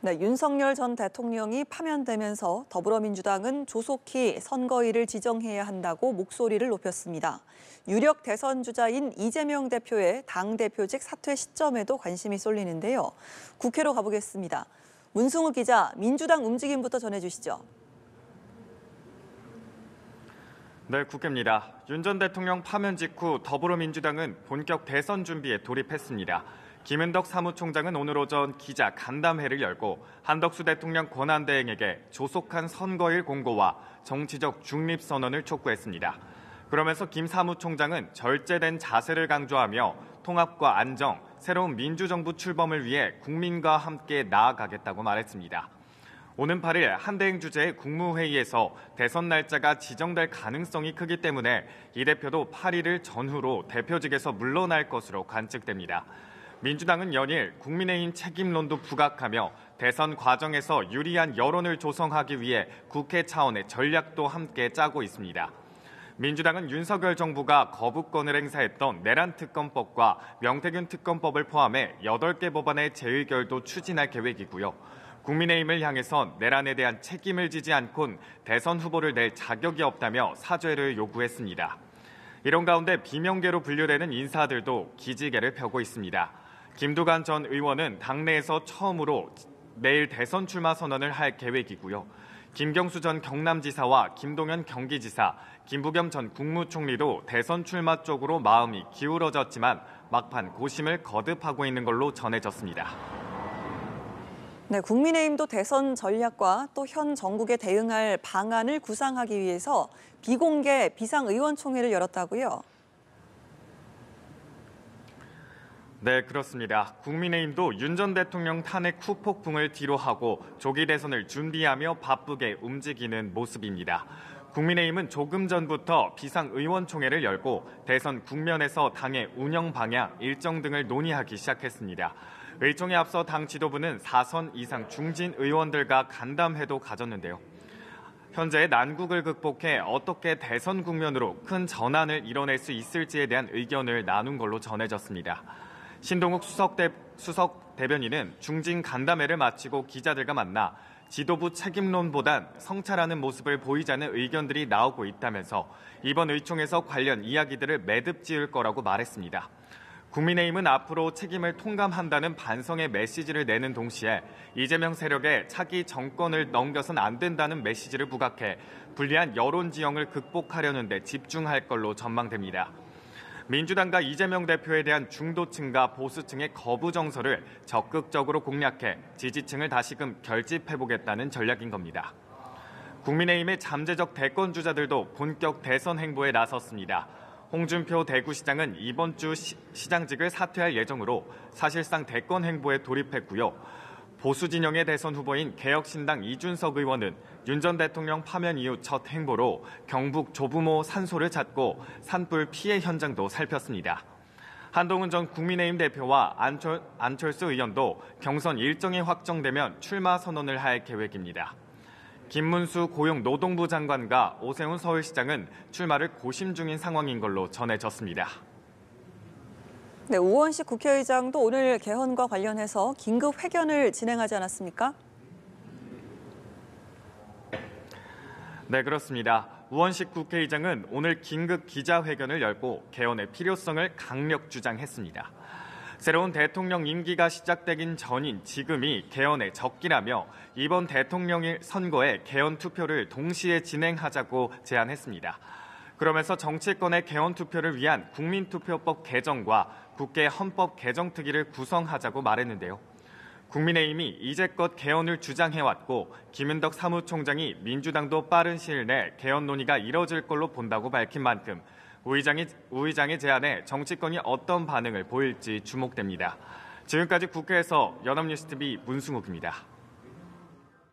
네, 윤석열 전 대통령이 파면되면서 더불어민주당은 조속히 선거일을 지정해야 한다고 목소리를 높였습니다. 유력 대선 주자인 이재명 대표의 당대표직 사퇴 시점에도 관심이 쏠리는데요. 국회로 가보겠습니다. 문승우 기자, 민주당 움직임부터 전해주시죠. 네, 국회입니다. 윤 전 대통령 파면 직후 더불어민주당은 본격 대선 준비에 돌입했습니다. 김은덕 사무총장은 오늘 오전 기자 간담회를 열고 한덕수 대통령 권한대행에게 조속한 선거일 공고와 정치적 중립 선언을 촉구했습니다. 그러면서 김 사무총장은 절제된 자세를 강조하며 통합과 안정, 새로운 민주정부 출범을 위해 국민과 함께 나아가겠다고 말했습니다. 오는 8일 한대행 주재의 국무회의에서 대선 날짜가 지정될 가능성이 크기 때문에 이 대표도 8일을 전후로 대표직에서 물러날 것으로 관측됩니다. 민주당은 연일 국민의힘 책임론도 부각하며 대선 과정에서 유리한 여론을 조성하기 위해 국회 차원의 전략도 함께 짜고 있습니다. 민주당은 윤석열 정부가 거부권을 행사했던 내란 특검법과 명태균 특검법을 포함해 8개 법안의 재의결도 추진할 계획이고요. 국민의힘을 향해선 내란에 대한 책임을 지지 않곤 대선 후보를 낼 자격이 없다며 사죄를 요구했습니다. 이런 가운데 비명계로 분류되는 인사들도 기지개를 펴고 있습니다. 김두관 전 의원은 당내에서 처음으로 내일 대선 출마 선언을 할 계획이고요. 김경수 전 경남지사와 김동연 경기지사, 김부겸 전 국무총리도 대선 출마 쪽으로 마음이 기울어졌지만 막판 고심을 거듭하고 있는 걸로 전해졌습니다. 네, 국민의힘도 대선 전략과 또 현 정국에 대응할 방안을 구상하기 위해서 비공개 비상의원총회를 열었다고요? 네, 그렇습니다. 국민의힘도 윤 전 대통령 탄핵 후폭풍을 뒤로하고 조기 대선을 준비하며 바쁘게 움직이는 모습입니다. 국민의힘은 조금 전부터 비상의원총회를 열고 대선 국면에서 당의 운영 방향, 일정 등을 논의하기 시작했습니다. 의총에 앞서 당 지도부는 4선 이상 중진 의원들과 간담회도 가졌는데요. 현재의 난국을 극복해 어떻게 대선 국면으로 큰 전환을 이뤄낼 수 있을지에 대한 의견을 나눈 걸로 전해졌습니다. 신동욱 수석 대변인은 중진 간담회를 마치고 기자들과 만나 지도부 책임론보단 성찰하는 모습을 보이자는 의견들이 나오고 있다면서 이번 의총에서 관련 이야기들을 매듭 지을 거라고 말했습니다. 국민의힘은 앞으로 책임을 통감한다는 반성의 메시지를 내는 동시에 이재명 세력에 차기 정권을 넘겨선 안 된다는 메시지를 부각해 불리한 여론 지형을 극복하려는 데 집중할 걸로 전망됩니다. 민주당과 이재명 대표에 대한 중도층과 보수층의 거부 정서를 적극적으로 공략해 지지층을 다시금 결집해보겠다는 전략인 겁니다. 국민의힘의 잠재적 대권 주자들도 본격 대선 행보에 나섰습니다. 홍준표 대구시장은 이번 주 시장직을 사퇴할 예정으로 사실상 대권 행보에 돌입했고요. 보수 진영의 대선 후보인 개혁신당 이준석 의원은 윤 전 대통령 파면 이후 첫 행보로 경북 조부모 산소를 찾고 산불 피해 현장도 살폈습니다. 한동훈 전 국민의힘 대표와 안철수 의원도 경선 일정이 확정되면 출마 선언을 할 계획입니다. 김문수 고용노동부 장관과 오세훈 서울시장은 출마를 고심 중인 상황인 걸로 전해졌습니다. 네, 우원식 국회의장도 오늘 개헌과 관련해서 긴급 회견을 진행하지 않았습니까? 네, 그렇습니다. 우원식 국회의장은 오늘 긴급 기자회견을 열고 개헌의 필요성을 강력 주장했습니다. 새로운 대통령 임기가 시작되긴 전인 지금이 개헌의 적기라며 이번 대통령 선거에 개헌 투표를 동시에 진행하자고 제안했습니다. 그러면서 정치권의 개헌 투표를 위한 국민투표법 개정과 국회 헌법 개정특위를 구성하자고 말했는데요. 국민의힘이 이제껏 개헌을 주장해왔고 김은덕 사무총장이 민주당도 빠른 시일 내 개헌 논의가 이뤄질 걸로 본다고 밝힌 만큼 우 의장의 제안에 정치권이 어떤 반응을 보일지 주목됩니다. 지금까지 국회에서 연합뉴스TV 문승욱입니다.